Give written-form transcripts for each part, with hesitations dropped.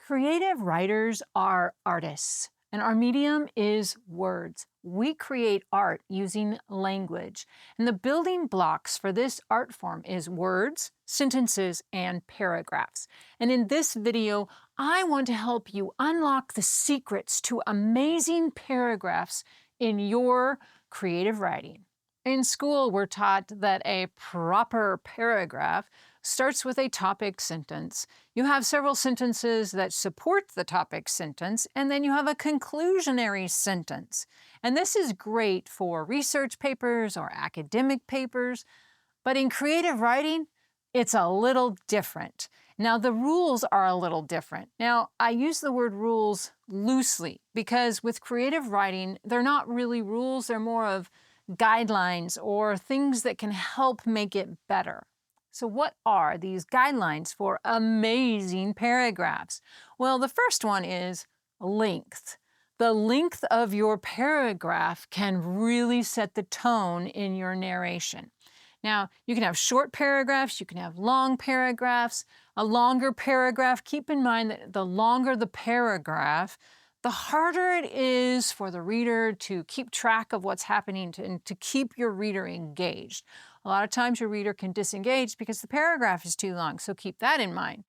Creative writers are artists, and our medium is words. We create art using language, and the building blocks for this art form is words, sentences, and paragraphs. And in this video, I want to help you unlock the secrets to amazing paragraphs in your creative writing. In school, we're taught that a proper paragraph starts with a topic sentence. You have several sentences that support the topic sentence, and then you have a conclusionary sentence. And this is great for research papers or academic papers, but in creative writing, it's a little different. Now, the rules are a little different. Now, I use the word rules loosely because with creative writing, they're not really rules, they're more of guidelines or things that can help make it better. So what are these guidelines for amazing paragraphs? Well, the first one is length. The length of your paragraph can really set the tone in your narration. Now, you can have short paragraphs, you can have long paragraphs. A longer paragraph, keep in mind that the longer the paragraph, the harder it is for the reader to keep track of what's happening and to keep your reader engaged. A lot of times your reader can disengage because the paragraph is too long, so keep that in mind.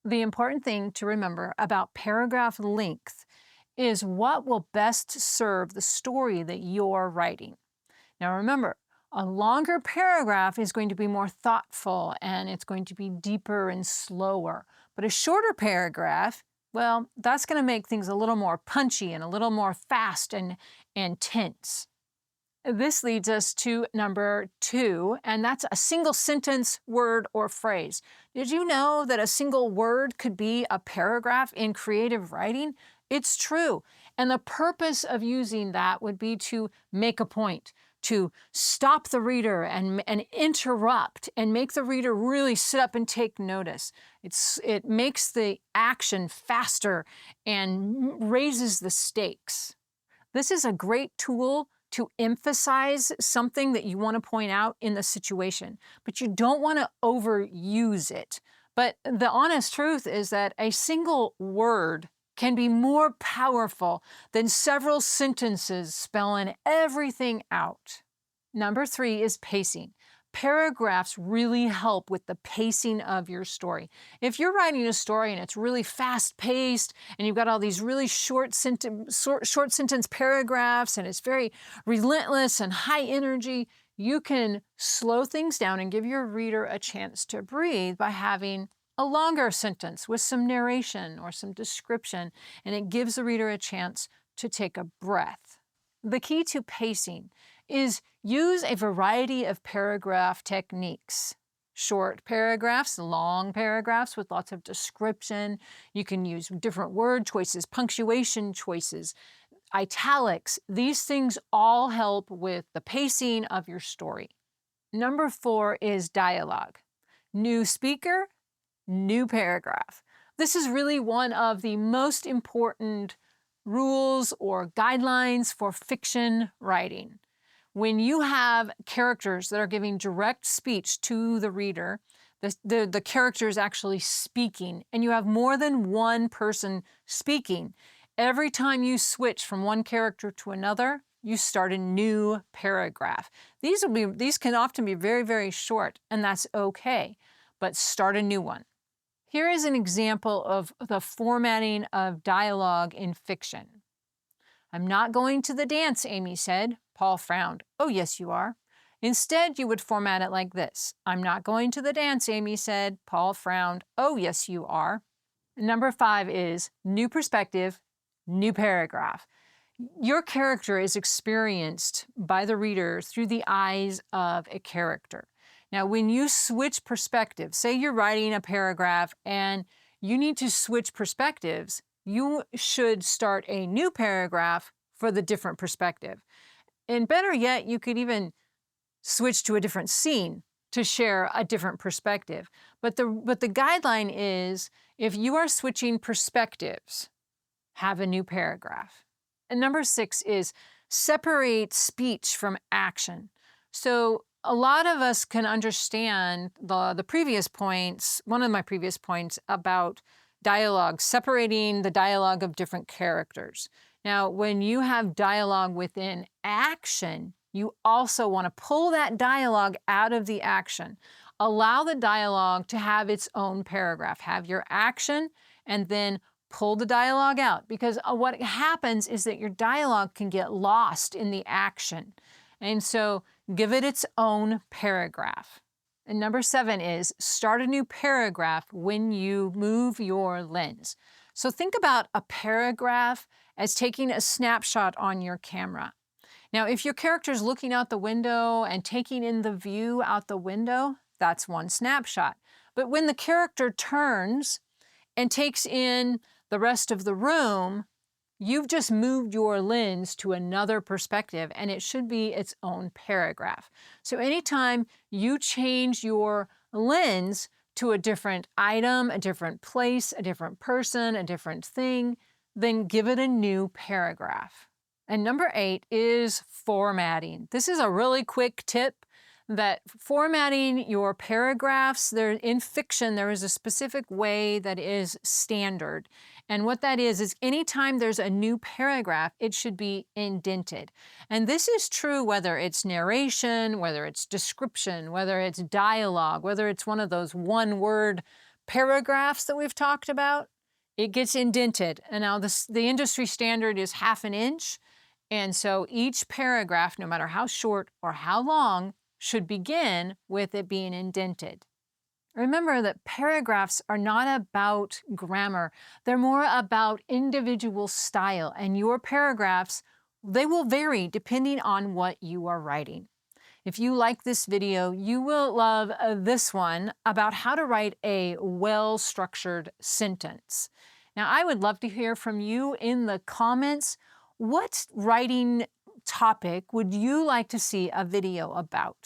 The important thing to remember about paragraph length is what will best serve the story that you're writing. Now remember, a longer paragraph is going to be more thoughtful and it's going to be deeper and slower. But a shorter paragraph, well, that's going to make things a little more punchy and a little more fast and tense. This leads us to number 2, and that's a single sentence, word, or phrase. Did you know that a single word could be a paragraph in creative writing? It's true. And the purpose of using that would be to make a point, to stop the reader and interrupt and make the reader really sit up and take notice. It makes the action faster and raises the stakes. This is a great tool to emphasize something that you want to point out in the situation, but you don't want to overuse it. But the honest truth is that a single word can be more powerful than several sentences spelling everything out. Number 3 is pacing. Paragraphs really help with the pacing of your story. If you're writing a story and it's really fast-paced and you've got all these really short sentence paragraphs and it's very relentless and high energy, you can slow things down and give your reader a chance to breathe by having a longer sentence with some narration or some description, and it gives the reader a chance to take a breath. The key to pacing is use a variety of paragraph techniques. Short paragraphs, long paragraphs with lots of description. You can use different word choices, punctuation choices, italics. These things all help with the pacing of your story. Number 4 is dialogue. New speaker, new paragraph. This is really one of the most important rules or guidelines for fiction writing. When you have characters that are giving direct speech to the reader, the character is actually speaking, and you have more than one person speaking, every time you switch from one character to another, you start a new paragraph. These can often be very, very short, and that's okay, but start a new one. Here is an example of the formatting of dialogue in fiction. "I'm not going to the dance," Amy said. Paul frowned. "Oh, yes, you are." Instead, you would format it like this. "I'm not going to the dance," Amy said. Paul frowned. "Oh, yes, you are." Number 5 is new perspective, new paragraph. Your character is experienced by the reader through the eyes of a character. Now, when you switch perspectives, say you're writing a paragraph and you need to switch perspectives, you should start a new paragraph for the different perspective. And better yet, you could even switch to a different scene to share a different perspective. But the guideline is, if you are switching perspectives, have a new paragraph. And number 6 is separate speech from action. So a lot of us can understand the previous points, one of my previous points about dialogue, separating the dialogue of different characters. Now, when you have dialogue within action, you also want to pull that dialogue out of the action. Allow the dialogue to have its own paragraph. Have your action and then pull the dialogue out, because what happens is that your dialogue can get lost in the action. And so give it its own paragraph. And number 7 is start a new paragraph when you move your lens. So think about a paragraph as taking a snapshot on your camera. Now, if your character is looking out the window and taking in the view out the window, that's one snapshot. But when the character turns and takes in the rest of the room, you've just moved your lens to another perspective, and it should be its own paragraph. So anytime you change your lens to a different item, a different place, a different person, a different thing, then give it a new paragraph. And number 8 is formatting. This is a really quick tip that formatting your paragraphs, in fiction, there is a specific way that is standard. And what that is anytime there's a new paragraph, it should be indented. And this is true whether it's narration, whether it's description, whether it's dialogue, whether it's one of those one-word paragraphs that we've talked about, it gets indented. And now the industry standard is 1/2 inch. And so each paragraph, no matter how short or how long, should begin with it being indented. Remember that paragraphs are not about grammar. They're more about individual style, and your paragraphs, they will vary depending on what you are writing. If you like this video, you will love this one about how to write a well-structured sentence. Now, I would love to hear from you in the comments. What writing topic would you like to see a video about?